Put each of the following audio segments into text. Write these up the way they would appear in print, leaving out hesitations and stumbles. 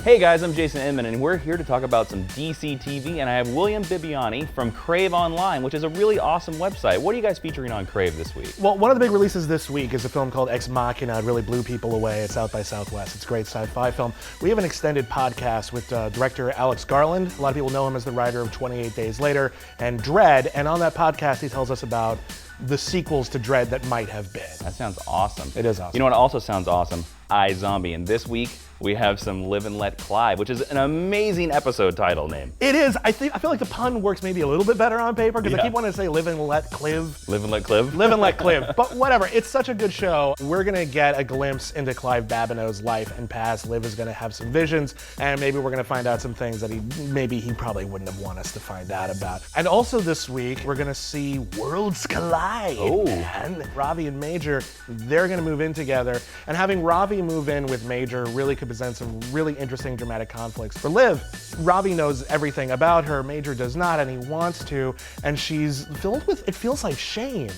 Hey guys, I'm Jason Inman, and we're here to talk about some DCTV, and I have William Bibbiani from Crave Online, which is a really awesome website. What are you guys featuring on Crave this week? Well, one of the big releases this week is a film called Ex Machina. It really blew people away at South by Southwest. It's a great sci-fi film. We have an extended podcast with director Alex Garland. A lot of people know him as the writer of 28 Days Later and Dread, and on that podcast he tells us about the sequels to Dread that might have been. That sounds awesome. It is awesome. You know what also sounds awesome? iZombie, and this week we have some Live and Let Clive, which is an amazing episode title name. It is. I feel like the pun works maybe a little bit better on paper because Yeah. I keep wanting to say Live and Let Clive. Live and Let Clive? Live and Let Clive. But whatever, it's such a good show. We're gonna get a glimpse into Clive Babineaux's life and past. Liv is gonna have some visions, and maybe we're gonna find out some things that he probably wouldn't have wanted us to find out about. And also this week, we're gonna see Worlds Collide. Oh. And Ravi and Major, they're gonna move in together. And having Ravi move in with Major really could present some really interesting dramatic conflicts. For Liv, Ravi knows everything about her, Major does not, and he wants to, and she's filled with, it feels like, shame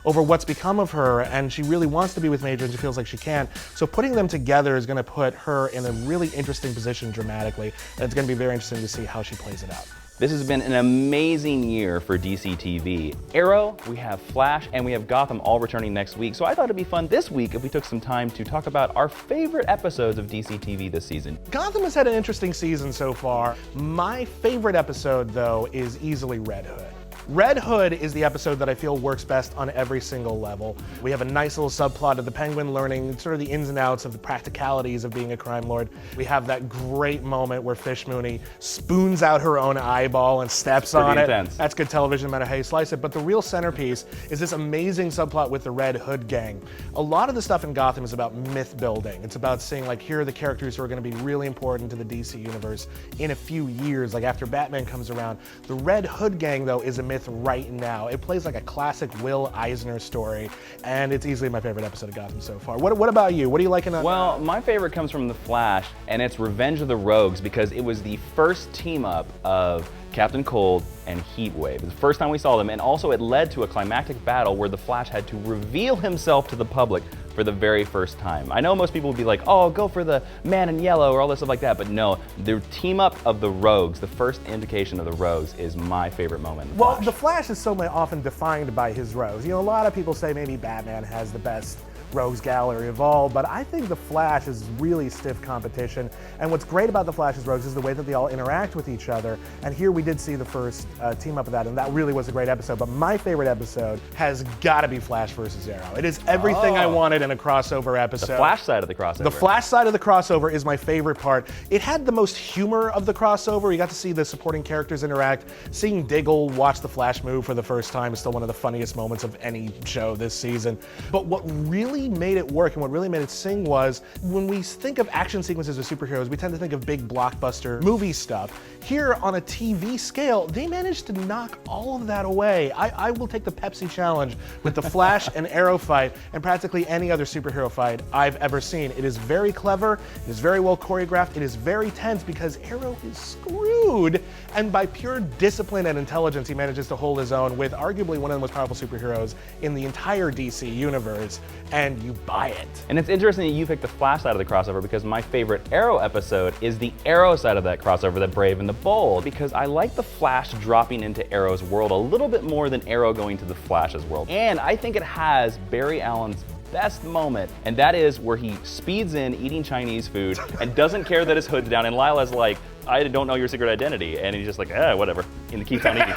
over what's become of her, and she really wants to be with Major and she feels like she can't. So putting them together is gonna put her in a really interesting position dramatically, and it's gonna be very interesting to see how she plays it out. This has been an amazing year for DCTV. Arrow, we have Flash, and we have Gotham all returning next week. So I thought it'd be fun this week if we took some time to talk about our favorite episodes of DCTV this season. Gotham has had an interesting season so far. My favorite episode, though, is easily Red Hood. Red Hood is the episode that I feel works best on every single level. We have a nice little subplot of the Penguin learning sort of the ins and outs of the practicalities of being a crime lord. We have that great moment where Fish Mooney spoons out her own eyeball and steps on it. That's good television, no matter how you slice it. But the real centerpiece is this amazing subplot with the Red Hood gang. A lot of the stuff in Gotham is about myth building. It's about saying, like, here are the characters who are going to be really important to the DC universe in a few years, like after Batman comes around. The Red Hood gang, though, is a myth right now. It plays like a classic Will Eisner story, and it's easily my favorite episode of Gotham so far. What about you? What are you liking on? Well, my favorite comes from The Flash, and it's Revenge of the Rogues, because it was the first team up of Captain Cold and Heatwave. It was the first time we saw them, and also it led to a climactic battle where the Flash had to reveal himself to the public for the very first time. I know most people would be like, oh, go for the Man in Yellow or all this stuff like that, but no, the team up of the Rogues, the first indication of the Rogues, is my favorite moment in The Flash. Well, the Flash is so often defined by his rogues. You know, a lot of people say maybe Batman has the best rogues gallery of all, but I think the Flash is really stiff competition. And what's great about the Flash's rogues is the way that they all interact with each other. And here we did see the first team up of that, and that really was a great episode. But my favorite episode has got to be Flash versus Arrow. It is everything I wanted in a crossover episode. The Flash side of the crossover. The Flash side of the crossover is my favorite part. It had the most humor of the crossover. You got to see the supporting characters interact. Seeing Diggle watch the Flash move for the first time is still one of the funniest moments of any show this season. But what really made it work and what really made it sing was, when we think of action sequences of superheroes, we tend to think of big blockbuster movie stuff. Here on a TV scale, they managed to knock all of that away. I will take the Pepsi challenge with the Flash and Arrow fight and practically any other superhero fight I've ever seen. It is very clever, it is very well choreographed, it is very tense because Arrow is screwed, and by pure discipline and intelligence, he manages to hold his own with arguably one of the most powerful superheroes in the entire DC universe, and you buy it. And it's interesting that you picked the Flash side of the crossover, because my favorite Arrow episode is the Arrow side of that crossover, the Brave and the Bold, because I like the Flash dropping into Arrow's world a little bit more than Arrow going to the Flash's world. And I think it has Barry Allen's best moment, and that is where he speeds in eating Chinese food and doesn't care that his hood's down, and Lila's like, I don't know your secret identity, and he's just like, whatever, and he keeps on eating.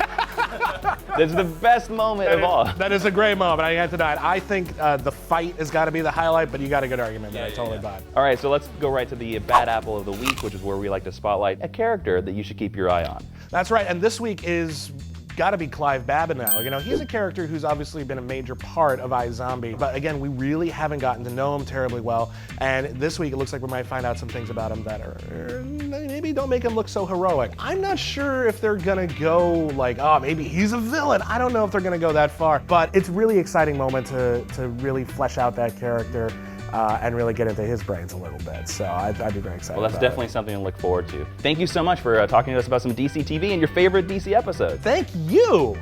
That's the best moment of all. That is a great moment, I can't deny it. I think the fight has got to be the highlight, but you got a good argument there, I totally buy it. All right, so let's go right to the bad apple of the week, which is where we like to spotlight a character that you should keep your eye on. That's right, and this week is got to be Clive Babineaux. You know, he's a character who's obviously been a major part of iZombie, but again, we really haven't gotten to know him terribly well, and this week it looks like we might find out some things about him that are maybe don't make him look so heroic. I'm not sure if they're gonna go like, oh, maybe he's a villain. I don't know if they're gonna go that far, but it's a really exciting moment to really flesh out that character and really get into his brains a little bit. So I'd be very excited. Well, that's definitely something to look forward to. Thank you so much for talking to us about some DCTV and your favorite DC episodes. Thank you.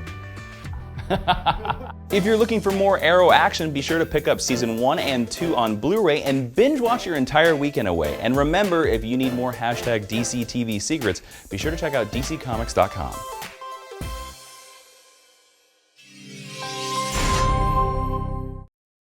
If you're looking for more Arrow action, be sure to pick up season 1 and 2 on Blu-ray and binge watch your entire weekend away. And remember, if you need more #DCTV secrets, be sure to check out DCComics.com.